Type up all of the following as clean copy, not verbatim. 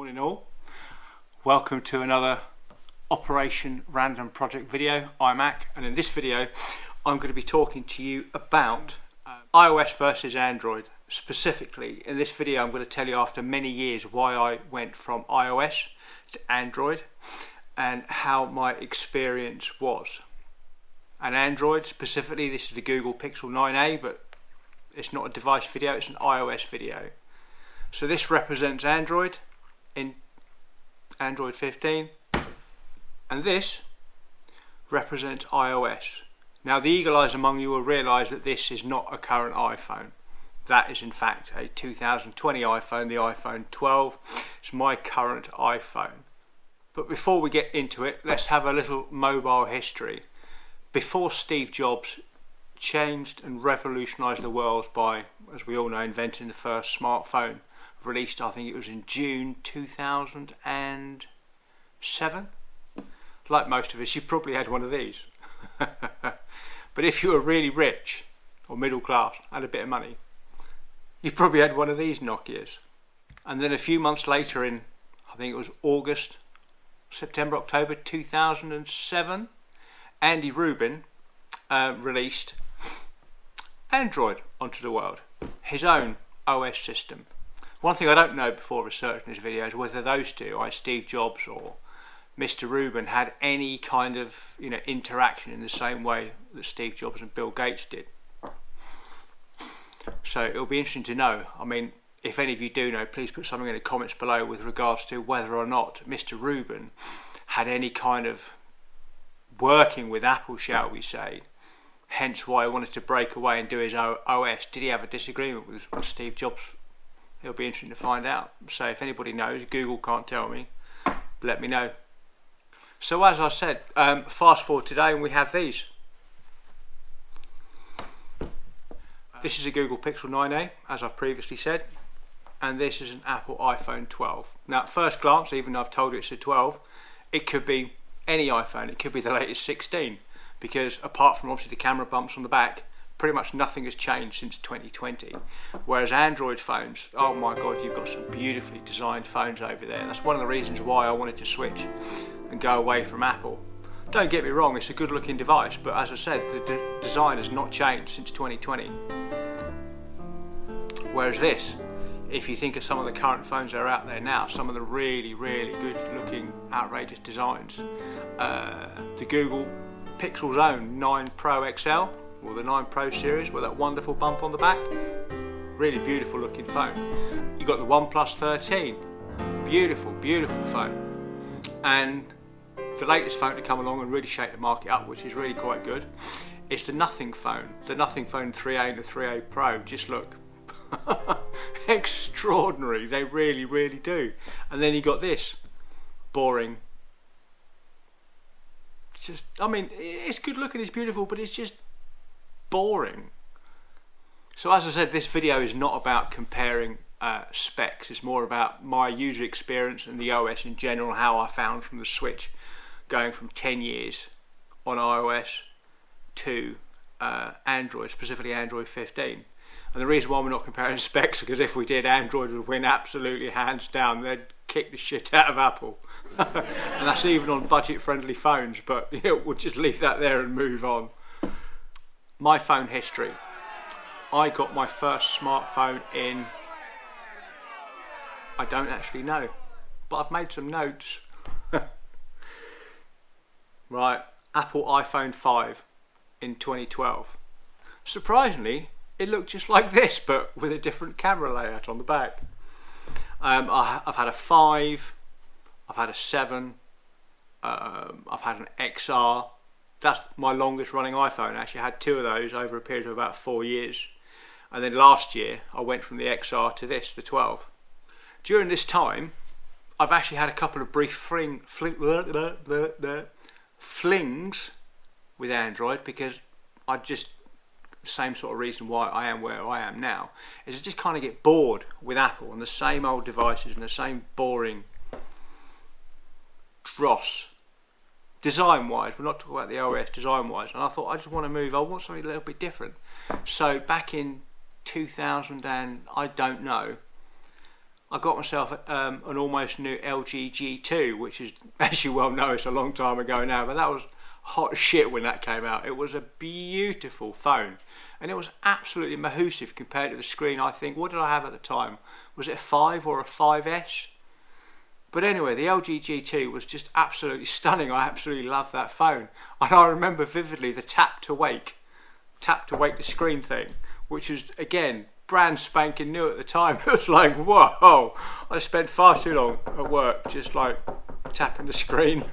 Morning all, welcome to another Operation Random Project video. I'm Mac, and in this video I'm going to be talking to you about iOS versus Android. Specifically in this video I'm going to tell you after many years why I went from iOS to Android and how my experience was. And Android specifically, this is the Google Pixel 9a, but it's not a device video, it's an iOS video. So this represents Android in Android 15, and this represents iOS. Now the eagle eyes among you will realise that this is not a current iPhone. That is in fact a 2020 iPhone, the iPhone 12. It's my current iPhone. But before we get into it, let's have a little mobile history. Before Steve Jobs changed and revolutionised the world by, as we all know, inventing the first smartphone, released I think it was in June 2007. Like most of us, you probably had one of these. But if you were really rich or middle class, had a bit of money, you probably had one of these Nokias. And then a few months later, in I think it was September, October 2007, Andy Rubin released Android onto the world, his own OS system. One thing I don't know before researching this video is whether those two, Steve Jobs or Mr. Rubin, had any kind of interaction in the same way that Steve Jobs and Bill Gates did. So it'll be interesting to know. I mean, if any of you do know, please put something in the comments below with regards to whether or not Mr. Rubin had any kind of working with Apple, shall we say, hence why he wanted to break away and do his OS. Did he have a disagreement with Steve Jobs? It'll be interesting to find out. So if anybody knows, Google can't tell me, let me know. So as I said, fast forward today and we have these. This is a Google Pixel 9a, as I've previously said, and this is an Apple iPhone 12. Now at first glance, even though I've told you it's a 12, it could be any iPhone. It could be the latest 16, because apart from obviously the camera bumps on the back, pretty much nothing has changed since 2020. Whereas Android phones, oh my god, you've got some beautifully designed phones over there. That's one of the reasons why I wanted to switch and go away from Apple. Don't get me wrong, it's a good looking device, but as I said, the design has not changed since 2020. Whereas this, if you think of some of the current phones that are out there now, some of the really, really good looking, outrageous designs, the Google Pixel's own 9 Pro XL, or the 9 Pro series with that wonderful bump on the back, really beautiful looking phone. You got the OnePlus 13, beautiful, beautiful phone, and the latest phone to come along and really shake the market up, which is really quite good, is the Nothing phone. The Nothing phone 3A and the 3A Pro just look extraordinary. They really, really do. And then you got this boring. Just, I mean, it's good looking, it's beautiful, but it's just boring. So as I said, this video is not about comparing specs. It's more about my user experience and the OS in general, how I found from the switch going from 10 years on iOS to Android, specifically Android 15. And the reason why we're not comparing specs is because if we did, Android would win absolutely hands down. They'd kick the shit out of Apple. And that's even on budget friendly phones, but we'll just leave that there and move on. My phone history. I got my first smartphone in, I don't actually know, but I've made some notes. Right, Apple iPhone 5 in 2012. Surprisingly, it looked just like this, but with a different camera layout on the back. I've had a 5, I've had a 7, I've had an XR. That's my longest running iPhone. I actually had 2 of those over a period of about 4 years. And then last year I went from the XR to this, the 12. During this time I've actually had a couple of brief flings with Android, because I just, the same sort of reason why I am where I am now, is I just kind of get bored with Apple and the same old devices and the same boring dross. Design wise, we're not talking about the OS, design wise, and I thought I just want to move, I want something a little bit different. So back in 2000 and I don't know, I got myself an almost new LG G2, which is, as you well know, it's a long time ago now, but that was hot shit when that came out. It was a beautiful phone, and it was absolutely mahoosive compared to the screen. I think, what did I have at the time? Was it a 5 or a 5S? But anyway, the LG G2 was just absolutely stunning. I absolutely loved that phone. And I remember vividly the tap to wake the screen thing, which was, again, brand spanking new at the time. It was like, whoa, I spent far too long at work just like tapping the screen.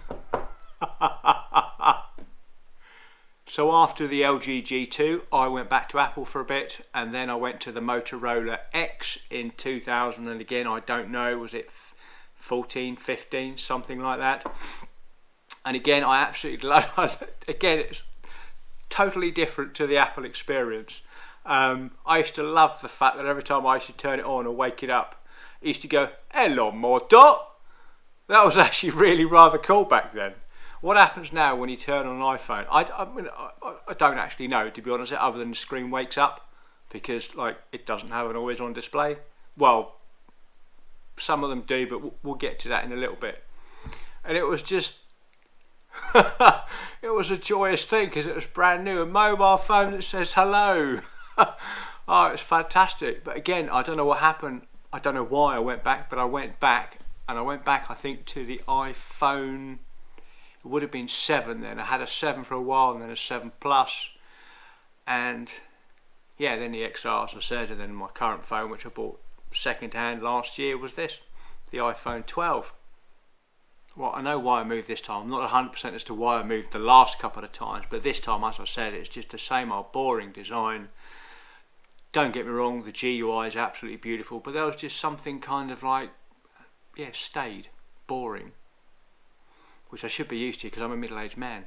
So after the LG G2, I went back to Apple for a bit, and then I went to the Motorola X in 2000, and again, I don't know, was it 14, 15, something like that. And again, I absolutely love it. Again, it's totally different to the Apple experience. I used to love the fact that every time I used to turn it on or wake it up, it used to go, "Hello, Moto." That was actually really rather cool back then. What happens now when you turn on an iPhone? I don't actually know, to be honest, other than the screen wakes up, because like it doesn't have an always on display. Well, some of them do, but we'll get to that in a little bit. And it was just it was a joyous thing because it was brand new, a mobile phone that says hello. Oh, it's fantastic. But again, I don't know what happened. I don't know why I went back, but I went back, and I went back, I think, to the iPhone. It would have been 7 then. I had a 7 for a while, and then a 7 Plus, and yeah, then the XR, as I said, and then my current phone, which I bought second hand last year, was this, the iPhone 12. Well, I know why I moved this time. I'm not 100% as to why I moved the last couple of times, but this time, as I said, it's just the same old boring design. Don't get me wrong, the GUI is absolutely beautiful, but there was just something kind of like, yeah, staid, boring, which I should be used to because I'm a middle-aged man.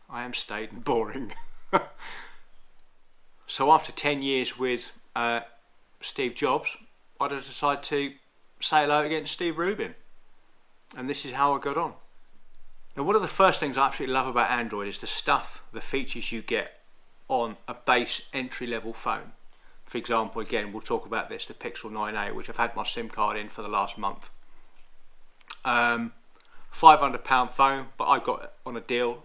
I am staid and boring. So after 10 years with Steve Jobs, I decided to say hello again to Steve Rubin, and this is how I got on. Now, one of the first things I absolutely love about Android is the stuff, the features you get on a base entry-level phone. For example, again, we'll talk about this, the Pixel 9a, which I've had my SIM card in for the last month. £500 phone, but I got it on a deal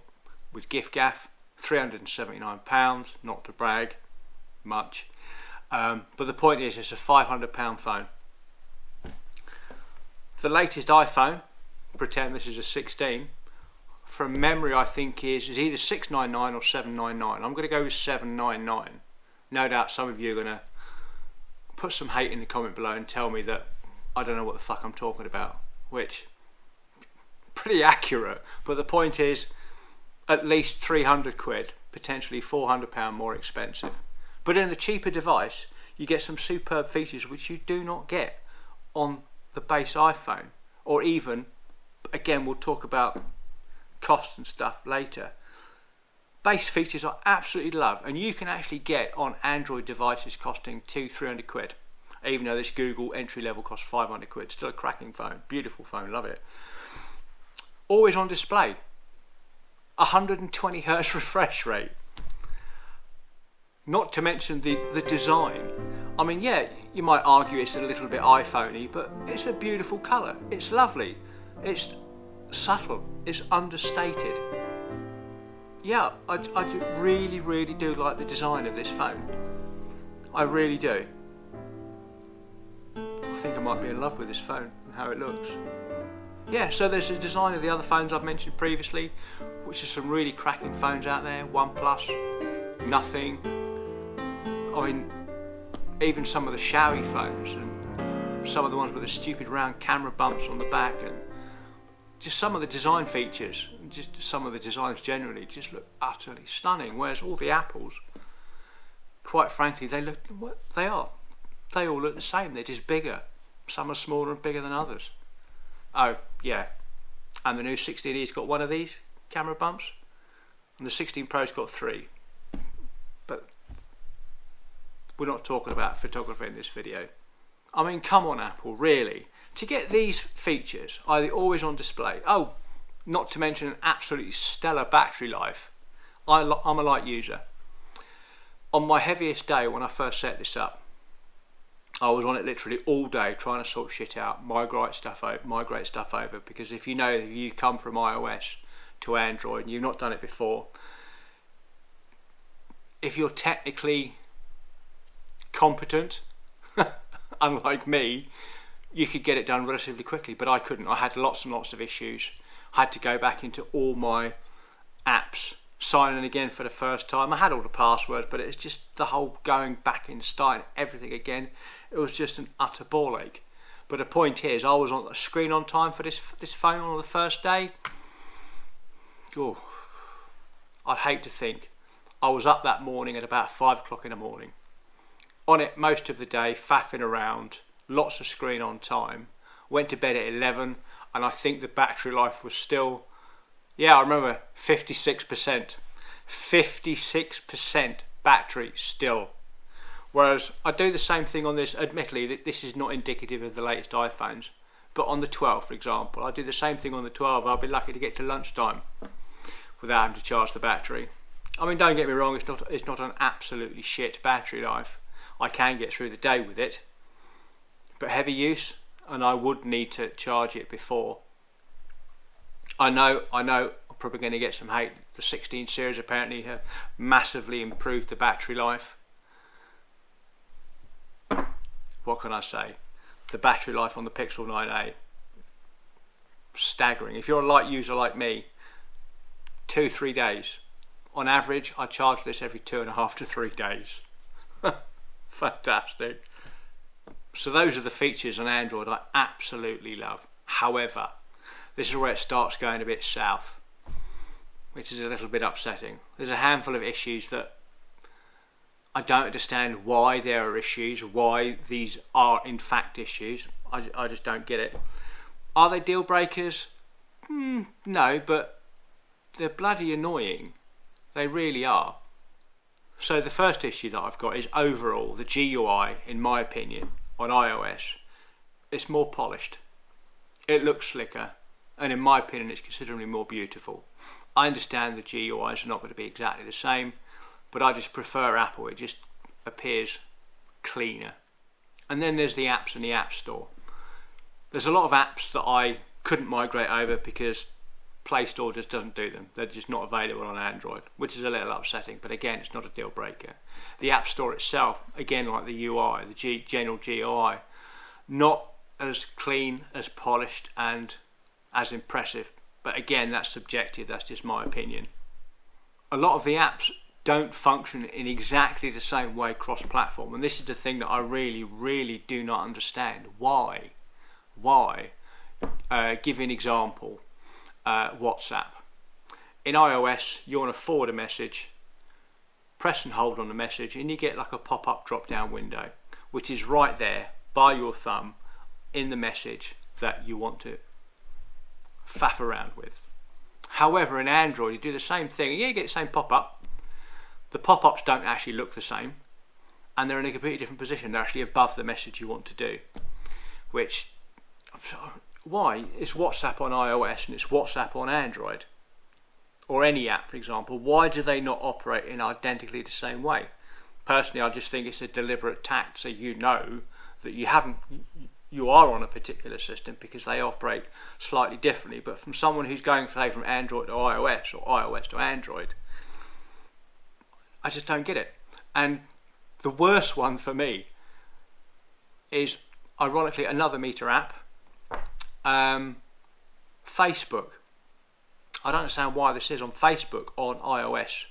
with giffgaff, £379, not to brag much, but the point is, it's a £500 phone. The latest iPhone, pretend this is a 16, from memory I think is either 699 or 799. I'm going to go with 799. No doubt some of you are going to put some hate in the comment below and tell me that I don't know what the fuck I'm talking about, which pretty accurate, but the point is at least 300 quid, potentially £400 more expensive. But in the cheaper device you get some superb features which you do not get on the base iPhone, or even, again, we'll talk about costs and stuff later. Base features I absolutely love, and you can actually get on Android devices costing 200-300 quid, even though this Google entry level costs 500 quid. Still a cracking phone, beautiful phone, love it. Always on display, 120 Hz refresh rate. Not to mention the design. I mean, yeah, you might argue it's a little bit iPhone-y, but it's a beautiful colour, it's lovely, it's subtle, it's understated. Yeah, I really do like the design of this phone. I really do. I think I might be in love with this phone and how it looks. Yeah, so there's the design of the other phones I've mentioned previously, which is some really cracking phones out there. OnePlus, nothing. I mean, even some of the showy phones and some of the ones with the stupid round camera bumps on the back, and just some of the design features, just some of the designs generally just look utterly stunning, whereas all the Apples, quite frankly, they look, what they are, they all look the same. They're just bigger. Some are smaller and bigger than others. Oh yeah, and the new 16E's got one of these camera bumps, and the 16 Pro's got 3, but we're not talking about photography in this video. I mean, come on Apple, really? To get these features, either always on display, oh, not to mention an absolutely stellar battery life. I'm a light user. On my heaviest day when I first set this up, I was on it literally all day trying to sort shit out, migrate stuff over, because if you know you come from iOS to Android and you've not done it before, if you're technically competent, unlike me, you could get it done relatively quickly, but I couldn't. I had lots and lots of issues. I had to go back into all my apps, signing again for the first time. I had all the passwords, but it's just the whole going back and starting everything again. It was just an utter ball ache. But the point is, I was on the screen on time for this phone on the first day. Oh, I'd hate to think. I was up that morning at about 5 o'clock in the morning. On it most of the day, faffing around, lots of screen on time. Went to bed at 11, and I think the battery life was still, yeah, I remember 56%. 56% battery still. Whereas I do the same thing on this. Admittedly, this is not indicative of the latest iPhones, but on the 12, for example, I do the same thing on the 12. I'll be lucky to get to lunchtime without having to charge the battery. I mean, don't get me wrong, it's not an absolutely shit battery life. I can get through the day with it, but heavy use, and I would need to charge it before. I know I'm probably going to get some hate. The 16 series apparently have massively improved the battery life. What can I say? The battery life on the Pixel 9a, staggering. If you're a light user like me, 2-3 days. On average, I charge this every 2.5 to 3 days. Fantastic. So those are the features on Android I absolutely love. However, this is where it starts going a bit south, which is a little bit upsetting. There's a handful of issues that I don't understand why there are issues, why these are in fact issues. I just don't get it. Are they deal breakers? No, but they're bloody annoying. They really are. So the first issue that I've got is overall the GUI, in my opinion, on iOS, it's more polished. It looks slicker, and in my opinion it's considerably more beautiful. I understand the GUIs are not going to be exactly the same, but I just prefer Apple. It just appears cleaner. And then there's the apps in the App Store. There's a lot of apps that I couldn't migrate over because Play Store just doesn't do them. They're just not available on Android, which is a little upsetting, but again, it's not a deal breaker. The App Store itself, again, like the UI, the general GUI, not as clean, as polished, and as impressive. But again, that's subjective, that's just my opinion. A lot of the apps don't function in exactly the same way cross-platform, and this is the thing that I really do not understand. Why? Give you an example. WhatsApp. In iOS, you want to forward a message, press and hold on the message, and you get like a pop-up drop-down window, which is right there by your thumb in the message that you want to faff around with. However, in Android, you do the same thing. Yeah, you get the same pop-up. The pop-ups don't actually look the same, and they're in a completely different position. They're actually above the message you want to do, which, why? It's WhatsApp on iOS and it's WhatsApp on Android, or any app, for example. Why do they not operate in identically the same way? Personally, I just think it's a deliberate tact, so you know that you are on a particular system because they operate slightly differently. But from someone who's going, say, from Android to iOS or iOS to Android, I just don't get it. And the worst one for me is, ironically, another meter app, Facebook. I don't understand why this is. On Facebook on iOS,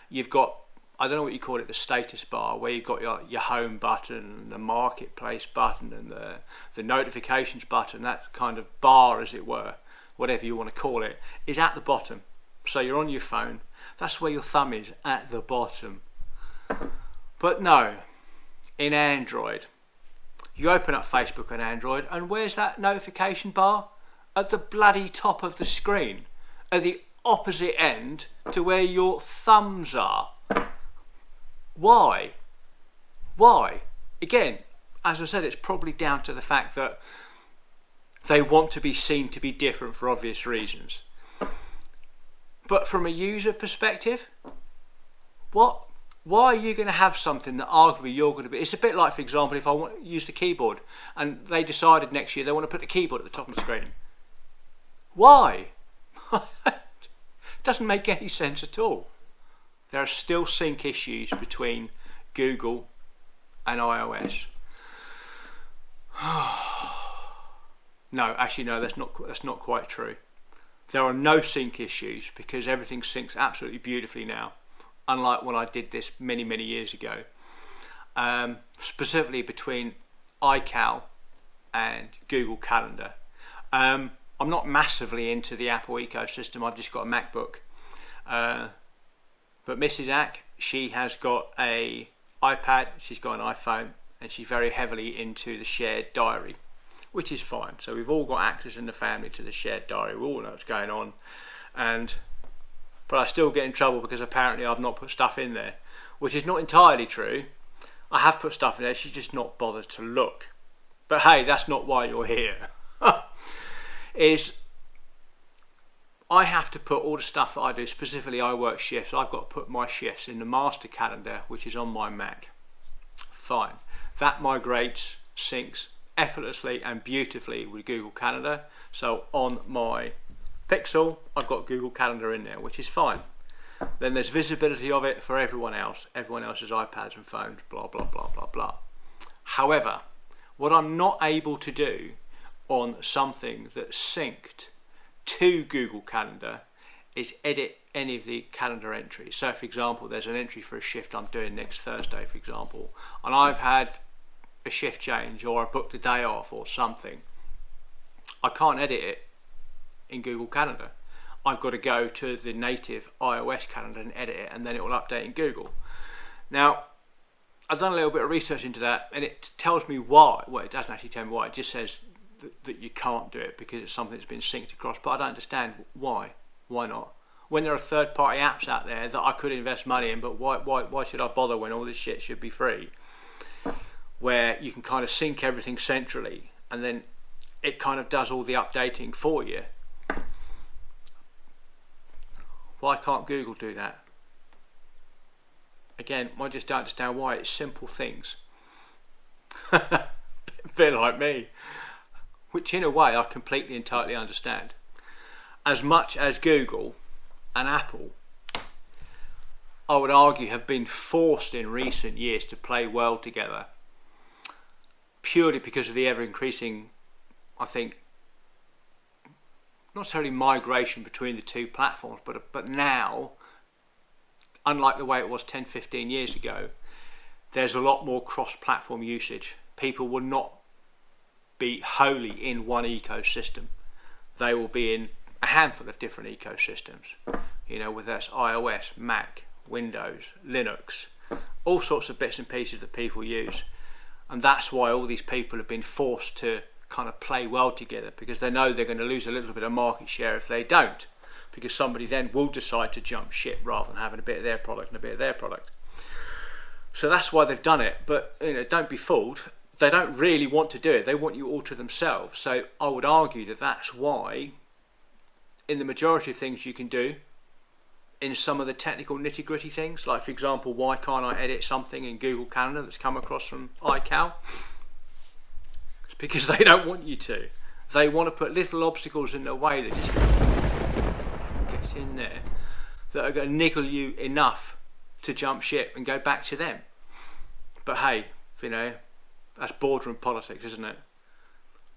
you've got, I don't know what you call it, the status bar, where you've got your home button, the marketplace button, and the notifications button. That kind of bar, as it were, whatever you want to call it, is at the bottom. So you're on your phone, that's where your thumb is, at the bottom. But no, in Android, you open up Facebook on Android, and where's that notification bar? At the bloody top of the screen, at the opposite end to where your thumbs are. Why? Again, as I said, it's probably down to the fact that they want to be seen to be different for obvious reasons. But from a user perspective, what Why are you going to have something that arguably you're going to be? It's a bit like, for example, if I want to use the keyboard and they decided next year they want to put the keyboard at the top of the screen. Why? It doesn't make any sense at all. There are still sync issues between Google and iOS. No, actually no, that's not quite true. There are no sync issues because everything syncs absolutely beautifully now, unlike when I did this many years ago. Specifically between iCal and Google Calendar. I'm not massively into the Apple ecosystem. I've just got a MacBook. But Mrs. Ack, she has got a iPad, she's got an iPhone, and she's very heavily into the shared diary, which is fine. So we've all got access in the family to the shared diary. We all know what's going on, but I still get in trouble because apparently I've not put stuff in there, which is not entirely true. I have put stuff in there, she's just not bothered to look. But hey, that's not why you're here. I have to put all the stuff that I do, specifically I work shifts, I've got to put my shifts in the master calendar, which is on my Mac. Fine. That migrates, syncs effortlessly and beautifully with Google Calendar. So on my Pixel, I've got Google Calendar in there, which is fine. Then there's visibility of it for everyone else. Everyone else's iPads and phones, blah, blah, blah, blah, blah. However, what I'm not able to do on something that's synced to Google Calendar is edit any of the calendar entries. So for example, there's an entry for a shift I'm doing next Thursday, for example, and I've had a shift change or I booked a day off or something. I can't edit it in Google Calendar. I've got to go to the native iOS calendar and edit it, and then it will update in Google. Now, I've done a little bit of research into that, and it tells me why. Well, it doesn't actually tell me why. It just says that you can't do it because it's something that's been synced across, but I don't understand why. Why not? When there are third-party apps out there that I could invest money in, but why should I bother when all this shit should be free? Where you can kind of sync everything centrally and then it kind of does all the updating for you. Why can't Google do that? Again, I just don't understand why. It's simple things. A bit like me. Which in a way I completely and totally understand. As much as Google and Apple, I would argue, have been forced in recent years to play well together, purely because of the ever-increasing, I think, not necessarily migration between the two platforms, but now, unlike the way it was 10-15 years ago, there's a lot more cross-platform usage. People will not be wholly in one ecosystem. They will be in a handful of different ecosystems, you know, whether that's iOS, Mac, Windows, Linux, all sorts of bits and pieces that people use. And that's why all these people have been forced to kind of play well together, because they know they're going to lose a little bit of market share if they don't, because somebody then will decide to jump ship rather than having a bit of their product and a bit of their product. So that's why they've done it. But you know, don't be fooled. They don't really want to do it. They want you all to themselves. So I would argue that that's why, in the majority of things you can do, in some of the technical nitty-gritty things, like for example, why can't I edit something in Google Calendar that's come across from iCal? It's because they don't want you to. They want to put little obstacles in the way that just gets in there, that are going to niggle you enough to jump ship and go back to them. But hey, you know, that's boardroom politics, isn't it?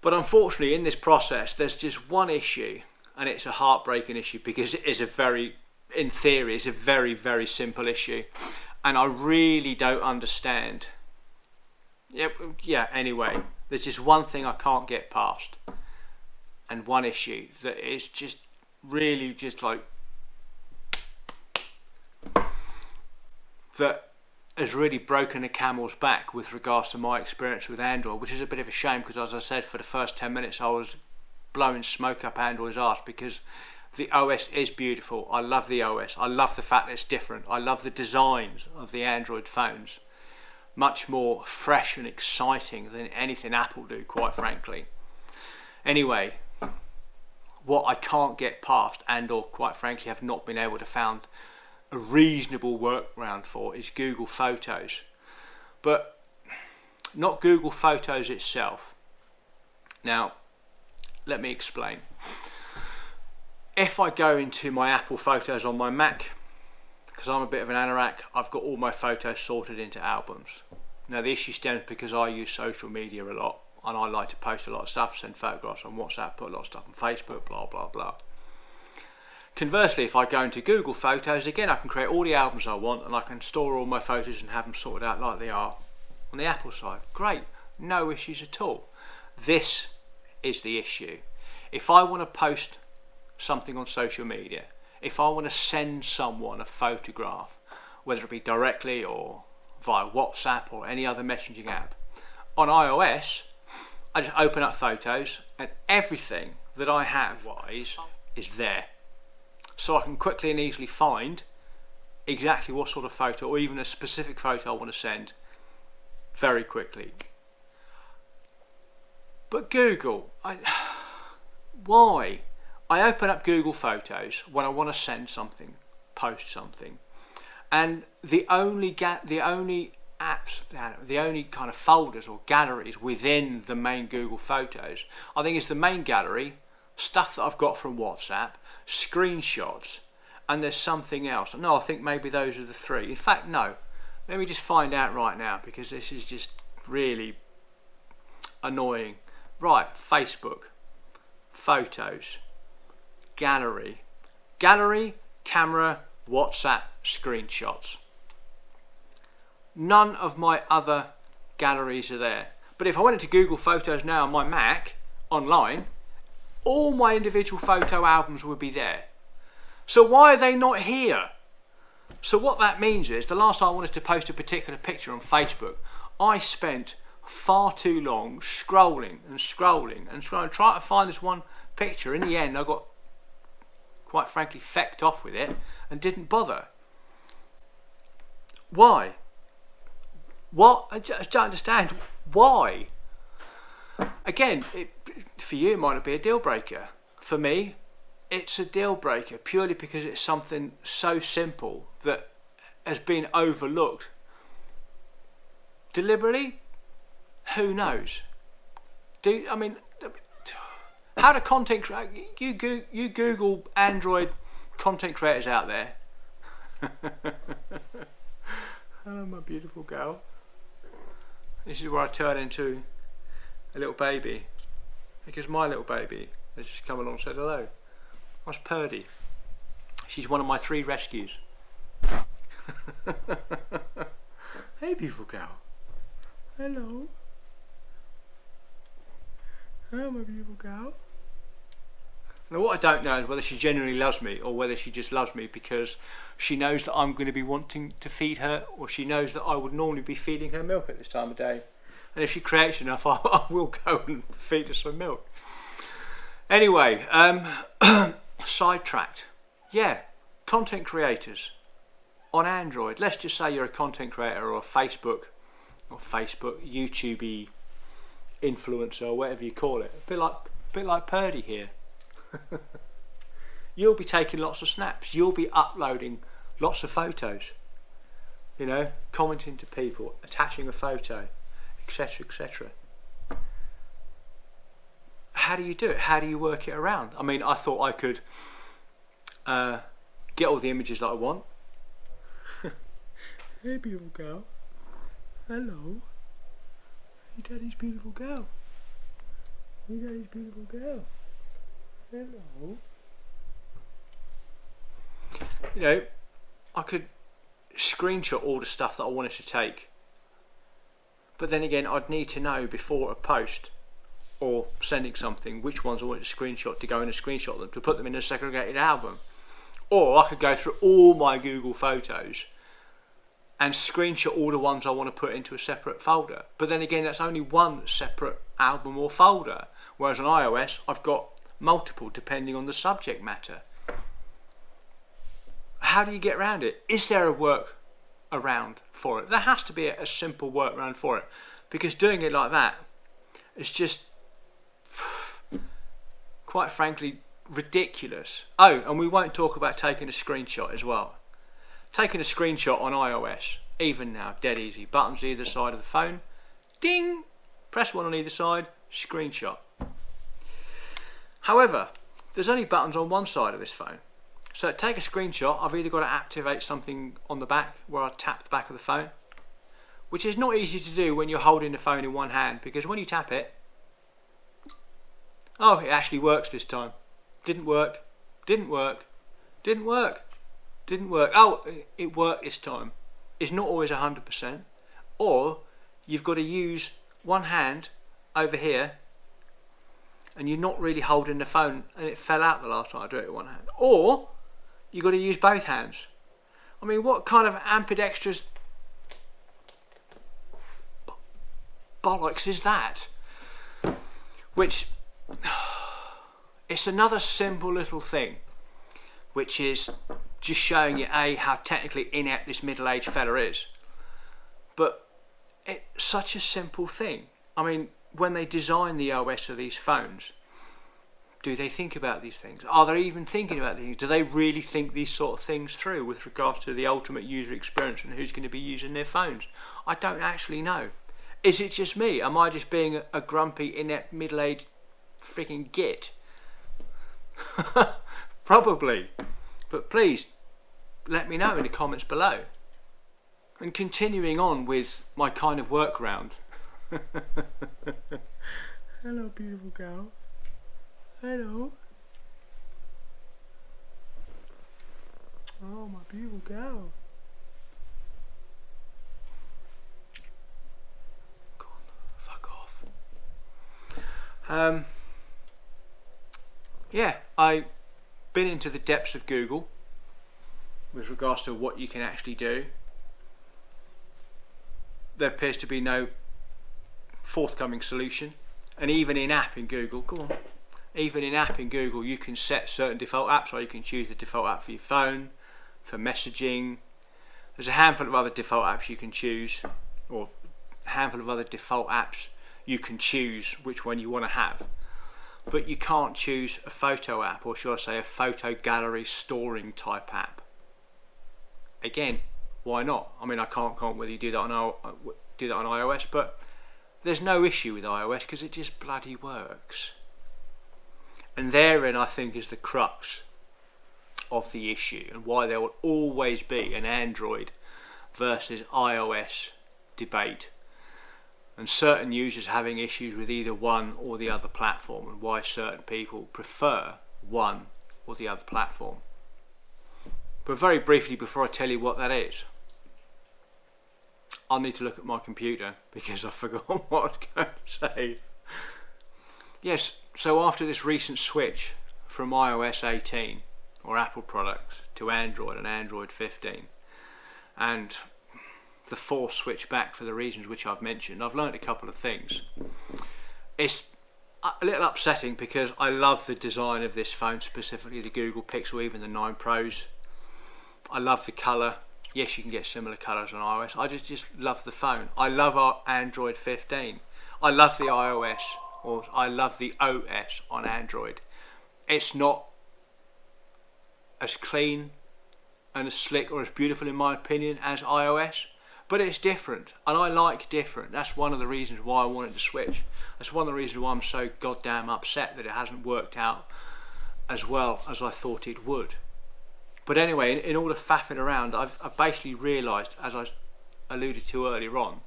But unfortunately, in this process, there's just one issue, and it's a heartbreaking issue because it is a very, in theory, it's a very, very simple issue, and I really don't understand. Yeah, anyway, there's just one thing I can't get past, and one issue that is just really just like, that has really broken a camel's back with regards to my experience with Android, which is a bit of a shame because, as I said, for the first 10 minutes I was blowing smoke up Android's arse because the OS is beautiful. I love the OS. I love the fact that it's different. I love the designs of the Android phones. Much more fresh and exciting than anything Apple do, quite frankly. Anyway, what I can't get past, and or quite frankly have not been able to find a reasonable workaround for is Google Photos, but not Google Photos itself. Now, let me explain. If I go into my Apple Photos on my Mac, because I'm a bit of an anorak, I've got all my photos sorted into albums. Now the issue stems because I use social media a lot, and I like to post a lot of stuff, send photographs on WhatsApp, put a lot of stuff on Facebook, blah blah blah. Conversely, if I go into Google Photos, again I can create all the albums I want, and I can store all my photos and have them sorted out like they are on the Apple side. Great, no issues at all. This is the issue. If I want to post something on social media, if I want to send someone a photograph, whether it be directly or via WhatsApp or any other messaging app, on iOS, I just open up Photos and everything that I have is there. So I can quickly and easily find exactly what sort of photo, or even a specific photo I want to send, very quickly. But Google, why? I open up Google Photos when I want to send something, post something, and the only apps, the only kind of folders or galleries within the main Google Photos, I think, is the main gallery, stuff that I've got from WhatsApp, screenshots, and there's something else. No, I think maybe those are the three. In fact, no. Let me just find out right now, because this is just really annoying. Right, Facebook, Photos, Gallery, camera, WhatsApp, screenshots. None of my other galleries are there. But if I went into Google Photos now on my Mac, online, all my individual photo albums would be there. So why are they not here? So what that means is, the last time I wanted to post a particular picture on Facebook, I spent far too long scrolling, trying to find this one picture. In the end, I got, quite frankly, fecked off with it and didn't bother. Why? What? I just don't understand. Why? Again, for you it might not be a deal breaker. For me, it's a deal breaker purely because it's something so simple that has been overlooked. Deliberately? Who knows? How do content you Google Android content creators out there? Hello, my beautiful girl. This is where I turn into a little baby, because my little baby has just come along and said hello. That's Purdy. She's one of my 3 rescues. Hey, beautiful girl. Hello. Hello, my beautiful girl. Now, what I don't know is whether she genuinely loves me, or whether she just loves me because she knows that I'm going to be wanting to feed her, or she knows that I would normally be feeding her milk at this time of day. And if she creates enough, I will go and feed her some milk. Anyway, sidetracked. Yeah, content creators on Android. Let's just say you're a content creator or a Facebook, YouTube-y influencer, or whatever you call it. A bit like Purdy here. You'll be taking lots of snaps. You'll be uploading lots of photos. You know, commenting to people, attaching a photo, etc., etc. How do you do it? How do you work it around? I mean, I thought I could get all the images that I want. Hey, beautiful girl. Hello. Hey, daddy's beautiful girl. Hey, daddy's beautiful girl. Hello. You know, I could screenshot all the stuff that I wanted to take, but then again, I'd need to know before a post or sending something which ones I wanted to screenshot, to go in and screenshot them, to put them in a segregated album. Or I could go through all my Google Photos and screenshot all the ones I want to put into a separate folder. But then again, that's only one separate album or folder, whereas on iOS I've got multiple depending on the subject matter. How do you get around it? Is there a work around for it? There has to be a simple workaround for it, because doing it like that is just, quite frankly, ridiculous. Oh, and we won't talk about taking a screenshot as well. taking a screenshot on iOS, even now, dead easy. Buttons either side of the phone, ding, press one on either side, screenshot. However, there's only buttons on one side of this phone. So to take a screenshot, I've either got to activate something on the back where I tap the back of the phone, which is not easy to do when you're holding the phone in one hand, because when you tap it, oh, it actually works this time. Didn't work, didn't work, didn't work, didn't work. Oh, it worked this time. It's not always 100%. Or you've got to use one hand over here and you're not really holding the phone and it fell out the last time I do it with one hand. Or you've got to use both hands. I mean, what kind of ambidextrous bollocks is that? Which, it's another simple little thing, which is just showing you how technically inept this middle-aged fella is. But it's such a simple thing. I mean, when they design the OS of these phones, do they think about these things? Are they even thinking about these things? Do they really think these sort of things through with regards to the ultimate user experience and who's going to be using their phones? I don't actually know. Is it just me? Am I just being a grumpy, inept, middle-aged freaking git? Probably. But please, let me know in the comments below. And continuing on with my kind of workaround. Hello, beautiful girl. Hello. Oh, my beautiful girl. Go on, fuck off. Yeah, I've been into the depths of Google with regards to what you can actually do. There appears to be no forthcoming solution, and even in app in Google, go on, even in app in Google you can set certain default apps, or you can choose the default app for your phone, for messaging. There's a handful of other default apps you can choose, or a handful of other default apps you can choose which one you want to have, but you can't choose a photo app, or should I say a photo gallery storing type app. Again, why not? I mean, I can't comment whether you do that on iOS, but there's no issue with iOS because it just bloody works. And therein, I think, is the crux of the issue, and why there will always be an Android versus iOS debate, and certain users having issues with either one or the other platform, and why certain people prefer one or the other platform. But very briefly, before I tell you what that is, I need to look at my computer because I forgot what I was going to say. Yes, so after this recent switch from iOS 18 or Apple products to Android and Android 15, and the forced switch back for the reasons which I've mentioned, I've learned a couple of things. It's a little upsetting because I love the design of this phone, specifically the Google Pixel, even the 9 Pros. I love the colour. Yes, you can get similar colours on iOS. I just love the phone. I love our Android 15. I love the iOS, or I love the OS on Android. It's not as clean and as slick or as beautiful in my opinion as iOS, but it's different, and I like different. That's one of the reasons why I wanted to switch. That's one of the reasons why I'm so goddamn upset that it hasn't worked out as well as I thought it would. But anyway, in all the faffing around, I've basically realised, as I alluded to earlier on,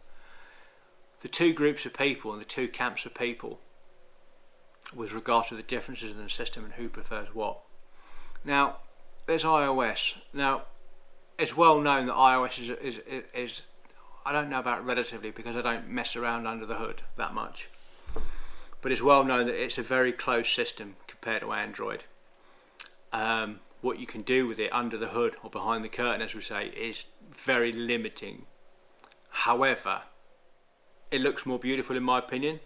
the two groups of people and the two camps of people with regard to the differences in the system and who prefers what. Now, there's iOS. Now, it's well known that iOS is I don't know about relatively because I don't mess around under the hood that much, but it's well known that it's a very closed system compared to Android. What you can do with it under the hood or behind the curtain, as we say, is very limiting. However, it looks more beautiful in my opinion.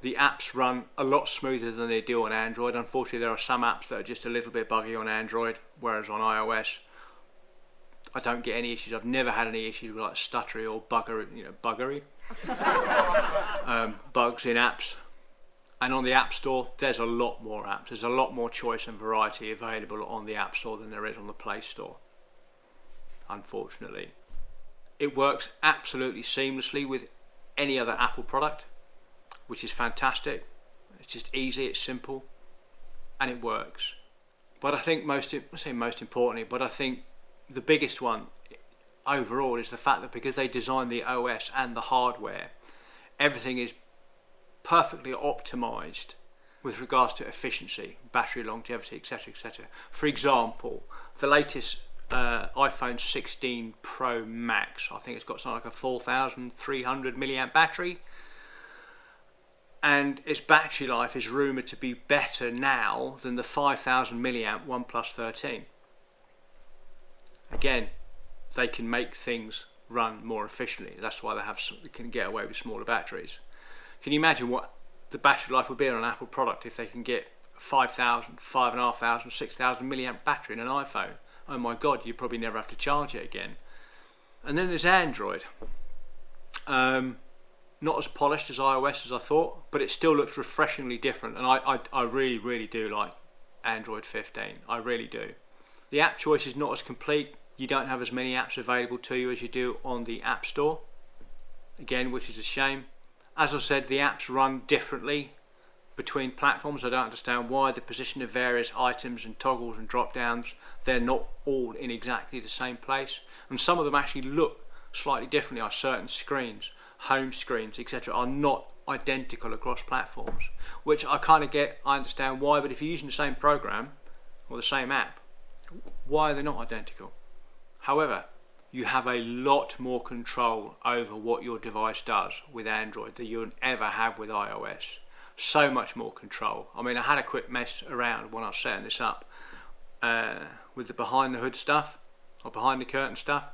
The apps run a lot smoother than they do on Android. Unfortunately, there are some apps that are just a little bit buggy on Android, whereas on iOS I don't get any issues. I've never had any issues with like stuttery or buggery, bugs in apps. And on the App Store, there's a lot more apps. There's a lot more choice and variety available on the App Store than there is on the Play Store. unfortunately. It works absolutely seamlessly with any other Apple product, which is fantastic. It's just easy, it's simple, and it works. But I think most importantly, but I think the biggest one overall is the fact that because they designed the OS and the hardware, everything is perfectly optimized with regards to efficiency, battery longevity, etc, etc. For example, the latest iPhone 16 Pro Max, I think it's got something like a 4,300 milliamp battery, and its battery life is rumoured to be better now than the 5,000 milliamp OnePlus 13. Again, they can make things run more efficiently. That's why they can get away with smaller batteries. Can you imagine what the battery life would be on an Apple product if they can get 5,000, 5,500, 6,000 milliamp battery in an iPhone? Oh my God, you probably never have to charge it again. And then there's Android. Not as polished as iOS as I thought, but it still looks refreshingly different, and I really, really do like Android 15. I really do. The app choice is not as complete. You don't have as many apps available to you as you do on the App Store, again, which is a shame. As I said, the apps run differently between platforms. I don't understand why. The position of various items and toggles and drop downs, they're not all in exactly the same place, and some of them actually look slightly differently on certain screens. Home screens, etc., are not identical across platforms, which I kind of get. I understand why, but if you're using the same program or the same app, why are they not identical? However, you have a lot more control over what your device does with Android than you'll ever have with iOS. So much more control. I mean, I had a quick mess around when I was setting this up with the behind the hood stuff, or behind the curtain stuff.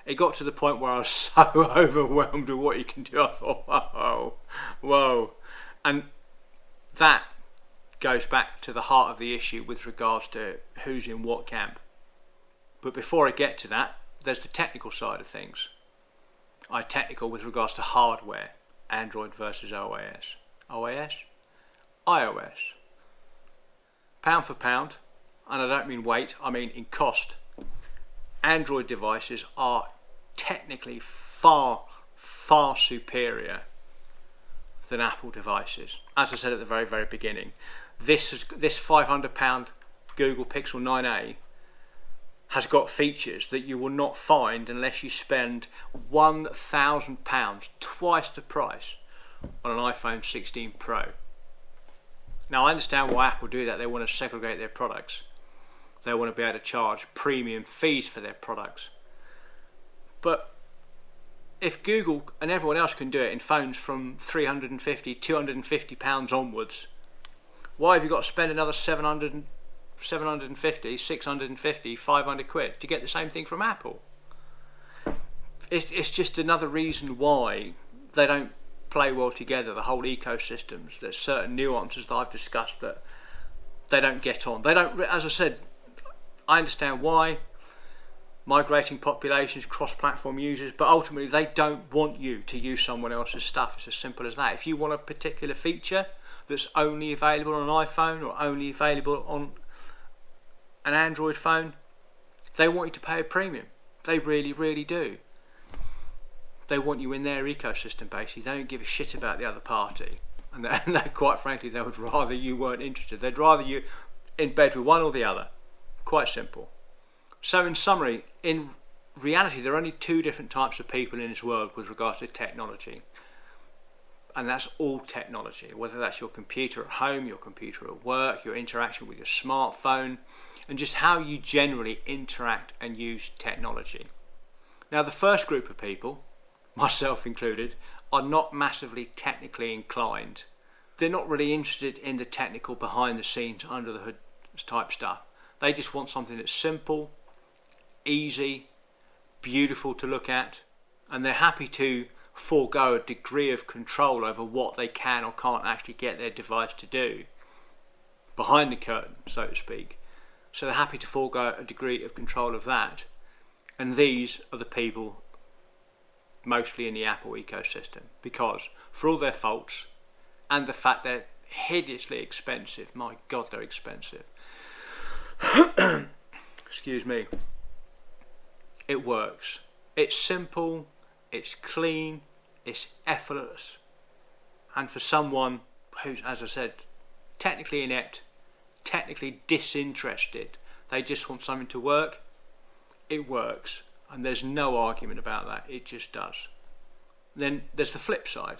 It got to the point where I was so overwhelmed with what you can do. I thought, whoa. And that goes back to the heart of the issue with regards to who's in what camp. But before I get to that, there's the technical side of things. Technical with regards to hardware, Android versus iOS. iOS. Pound for pound, and I don't mean weight, I mean in cost. Android devices are technically far, far superior than Apple devices. As I said at the very, very beginning, this £500 Google Pixel 9a has got features that you will not find unless you spend £1,000, twice the price, on an iPhone 16 Pro. Now I understand why Apple do that. They want to segregate their products. They want to be able to charge premium fees for their products. But if Google and everyone else can do it in phones from £350, £250 onwards, why have you got to spend another 750, 650, 500 quid to get the same thing from Apple? It's just another reason why they don't play well together, the whole ecosystems. There's certain nuances that I've discussed that they don't get on. They don't, as I said, I understand why, migrating populations, cross-platform users, but ultimately they don't want you to use someone else's stuff. It's as simple as that. If you want a particular feature that's only available on an iPhone or only available on an Android phone, they want you to pay a premium. They really, really do. They want you in their ecosystem, basically. They don't give a shit about the other party. And they, quite frankly, they would rather you weren't interested. They'd rather you in bed with one or the other. Quite simple. So in summary, in reality, there are only two different types of people in this world with regards to technology. And that's all technology, whether that's your computer at home, your computer at work, your interaction with your smartphone, and just how you generally interact and use technology. Now, the first group of people, myself included, are not massively technically inclined. They're not really interested in the technical behind the scenes, under the hood type stuff. They just want something that's simple, easy, beautiful to look at, and they're happy to forego a degree of control over what they can or can't actually get their device to do behind the curtain, so to speak. So they're happy to forego a degree of control of that, and these are the people mostly in the Apple ecosystem, because for all their faults and the fact they're hideously expensive, my God, they're expensive. Excuse me. it works. It's simple, it's clean, it's effortless. And for someone who's, as I said, technically inept, technically disinterested, they just want something to work, it works. And there's no argument about that, it just does. Then there's the flip side.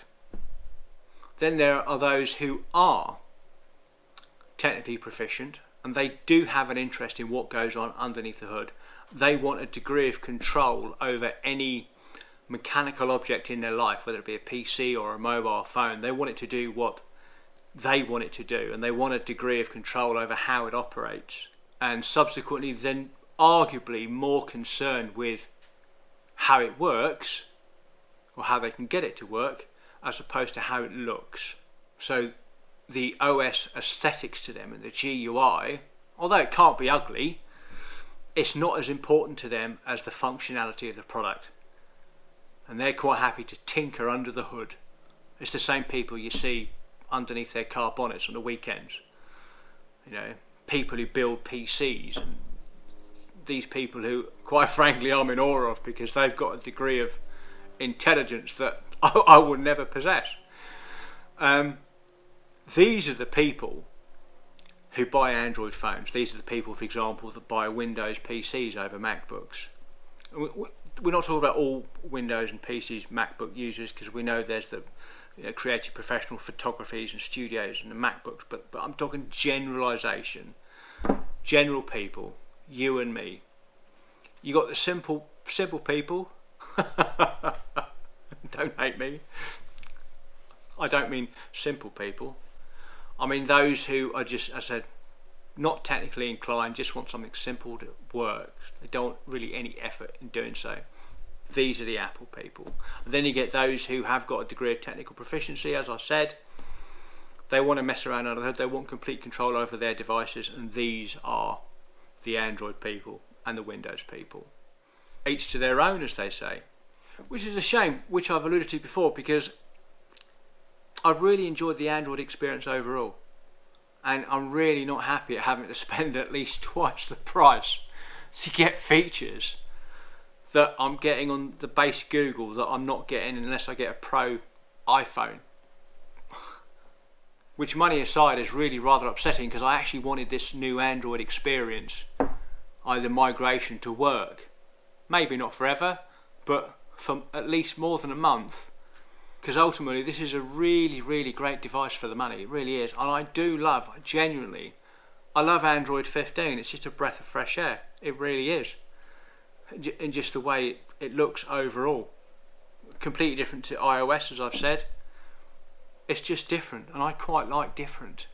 Then there are those who are technically proficient and they do have an interest in what goes on underneath the hood. They want a degree of control over any mechanical object in their life, whether it be a PC or a mobile phone. They want it to do what they want it to do, and they want a degree of control over how it operates, and subsequently then arguably more concerned with how it works or how they can get it to work as opposed to how it looks. So the OS aesthetics to them and the GUI, although it can't be ugly, it's not as important to them as the functionality of the product, and they're quite happy to tinker under the hood. It's the same people you see underneath their car bonnets on the weekends, you know, people who build PCs, and these people who quite frankly I'm in awe of because they've got a degree of intelligence that I would never possess. These are the people who buy Android phones. These are the people, for example, that buy Windows PCs over MacBooks. We're not talking about all Windows and PCs MacBook users, because we know there's the creative professional photographies and studios and the MacBooks, but I'm talking generalisation. General people, you and me. You got the simple people. Don't hate me. I don't mean simple people. I mean those who are just, as I said, not technically inclined, just want something simple that works. They don't want really any effort in doing so. These are the Apple people. And then you get those who have got a degree of technical proficiency, as I said. They want to mess around under the hood, they want complete control over their devices, and these are the Android people and the Windows people. Each to their own, as they say. Which is a shame, which I've alluded to before, because I've really enjoyed the Android experience overall, and I'm really not happy at having to spend at least twice the price to get features that I'm getting on the base Google that I'm not getting unless I get a Pro iPhone. Which, money aside, is really rather upsetting, because I actually wanted this new Android experience, either migration, to work. Maybe not forever, but for at least more than a month. Because ultimately this is a really, really great device for the money. It really is. And I do love, genuinely, I love Android 15. It's just a breath of fresh air. It really is. And just the way it looks overall. Completely different to iOS, as I've said. It's just different, and I quite like different.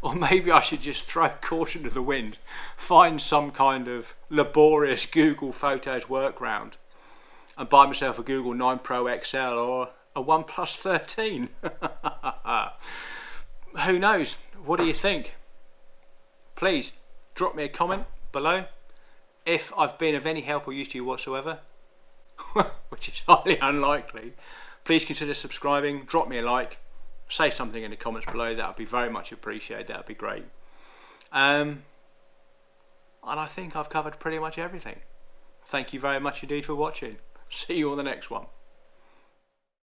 Or maybe I should just throw caution to the wind, find some kind of laborious Google Photos workaround, and buy myself a Google 9 Pro XL or a OnePlus 13. Who knows? What do you think? Please drop me a comment below if I've been of any help or use to you whatsoever, which is highly unlikely. Please consider subscribing, drop me a like, say something in the comments below. That would be very much appreciated. That would be great. And I think I've covered pretty much everything. Thank you very much indeed for watching. See you on the next one.